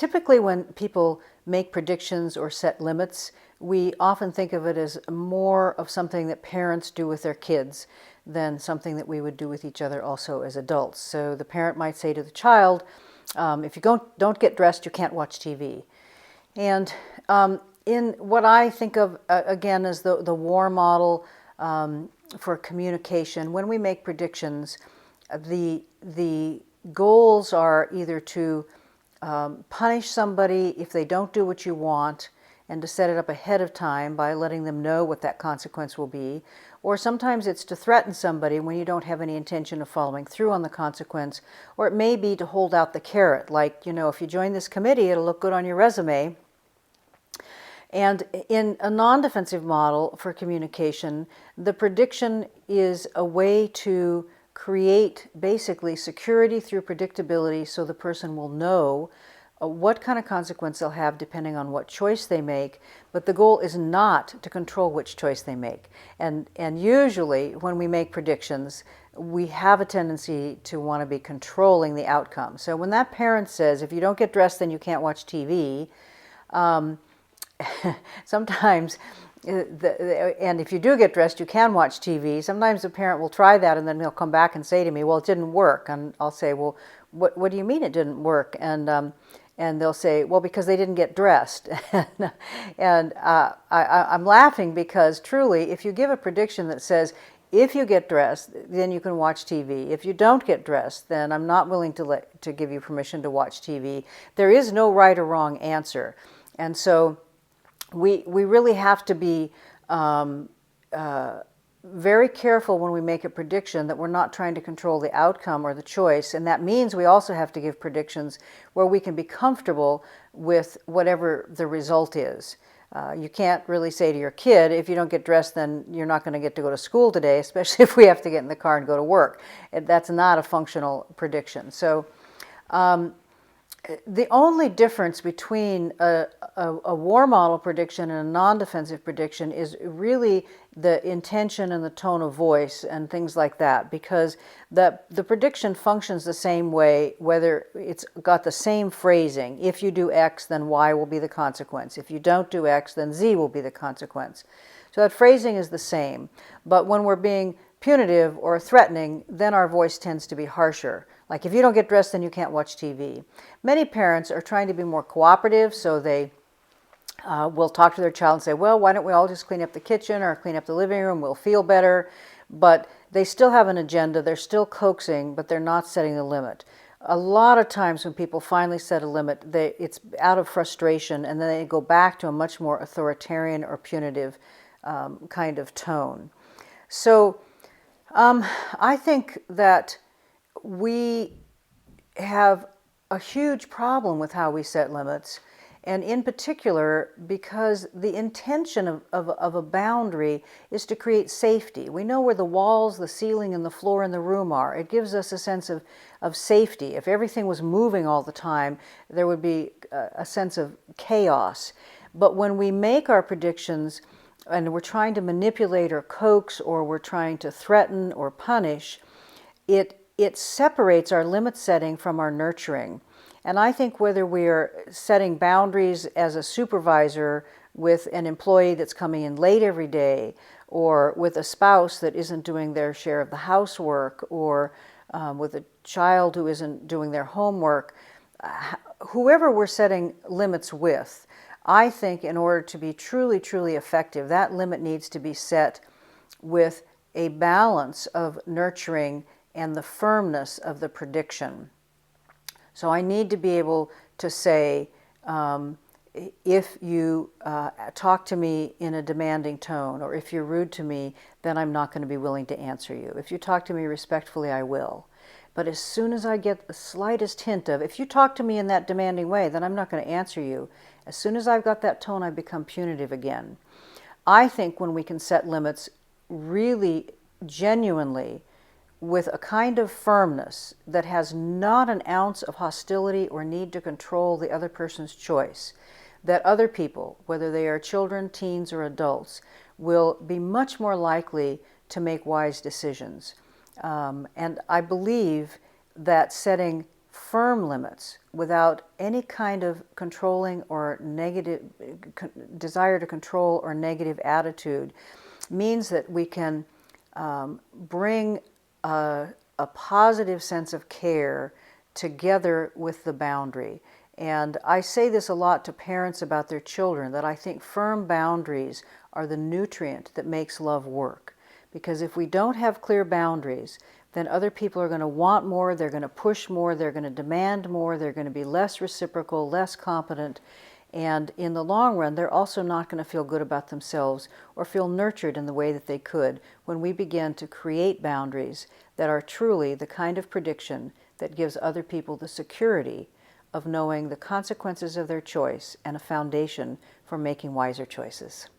Typically when people make predictions or set limits, we often think of it as more of something that parents do with their kids than something that we would do with each other also as adults. So the parent might say to the child, if you don't get dressed, you can't watch TV. And in what I think of, again, as the war model for communication, when we make predictions, the goals are either to punish somebody if they don't do what you want, and to set it up ahead of time by letting them know what that consequence will be. Or sometimes it's to threaten somebody when you don't have any intention of following through on the consequence. Or it may be to hold out the carrot, like, if you join this committee, it'll look good on your resume. And in a non-defensive model for communication, the prediction is a way to create basically security through predictability, so the person will know what kind of consequence they'll have depending on what choice they make, but the goal is not to control which choice they make. And usually when we make predictions, we have a tendency to want to be controlling the outcome. So when that parent says, if you don't get dressed, then you can't watch TV, sometimes, and if you do get dressed, you can watch TV. Sometimes the parent will try that, and then they'll come back and say to me, well, it didn't work. And I'll say, well, what do you mean it didn't work? And they'll say, well, because they didn't get dressed. And I'm laughing because truly, if you give a prediction that says, if you get dressed, then you can watch TV. If you don't get dressed, then I'm not willing to give you permission to watch TV. There is no right or wrong answer. And so we really have to be very careful when we make a prediction that we're not trying to control the outcome or the choice. And that means we also have to give predictions where we can be comfortable with whatever the result is. You can't really say to your kid, if you don't get dressed, then you're not going to get to go to school today, especially if we have to get in the car and go to work. That's not a functional prediction. So the only difference between a war model prediction and a non-defensive prediction is really the intention and the tone of voice and things like that, because the prediction functions the same way whether it's got the same phrasing. If you do X, then Y will be the consequence. If you don't do X, then Z will be the consequence. So that phrasing is the same. But when we're being punitive or threatening, then our voice tends to be harsher. Like, if you don't get dressed, then you can't watch TV. Many parents are trying to be more cooperative, so they will talk to their child and say, well, why don't we all just clean up the kitchen or clean up the living room? We'll feel better. But they still have an agenda. They're still coaxing, but they're not setting the limit. A lot of times when people finally set a limit, it's out of frustration, and then they go back to a much more authoritarian or punitive kind of tone. So I think that we have a huge problem with how we set limits, and in particular because the intention of a boundary is to create safety. We know where the walls, the ceiling, and the floor in the room are. It gives us a sense of safety. If everything was moving all the time, there would be a sense of chaos. But when we make our predictions and we're trying to manipulate or coax, or we're trying to threaten or punish, it separates our limit setting from our nurturing. And I think whether we're setting boundaries as a supervisor with an employee that's coming in late every day, or with a spouse that isn't doing their share of the housework, or with a child who isn't doing their homework, whoever we're setting limits with, I think in order to be truly, truly effective, that limit needs to be set with a balance of nurturing and the firmness of the prediction. So I need to be able to say, if you talk to me in a demanding tone, or if you're rude to me, then I'm not going to be willing to answer you. If you talk to me respectfully, I will. But as soon as I get the slightest hint of, if you talk to me in that demanding way, then I'm not going to answer you. As soon as I've got that tone, I become punitive again. I think when we can set limits really genuinely, with a kind of firmness that has not an ounce of hostility or need to control the other person's choice, that other people, whether they are children, teens, or adults, will be much more likely to make wise decisions. And I believe that setting firm limits without any kind of controlling or negative desire to control or negative attitude means that we can bring a positive sense of care together with the boundary. And I say this a lot to parents about their children, that I think firm boundaries are the nutrient that makes love work. Because if we don't have clear boundaries, then other people are going to want more, they're going to push more, they're going to demand more, they're going to be less reciprocal, less competent, and in the long run, they're also not going to feel good about themselves or feel nurtured in the way that they could when we begin to create boundaries that are truly the kind of prediction that gives other people the security of knowing the consequences of their choice and a foundation for making wiser choices.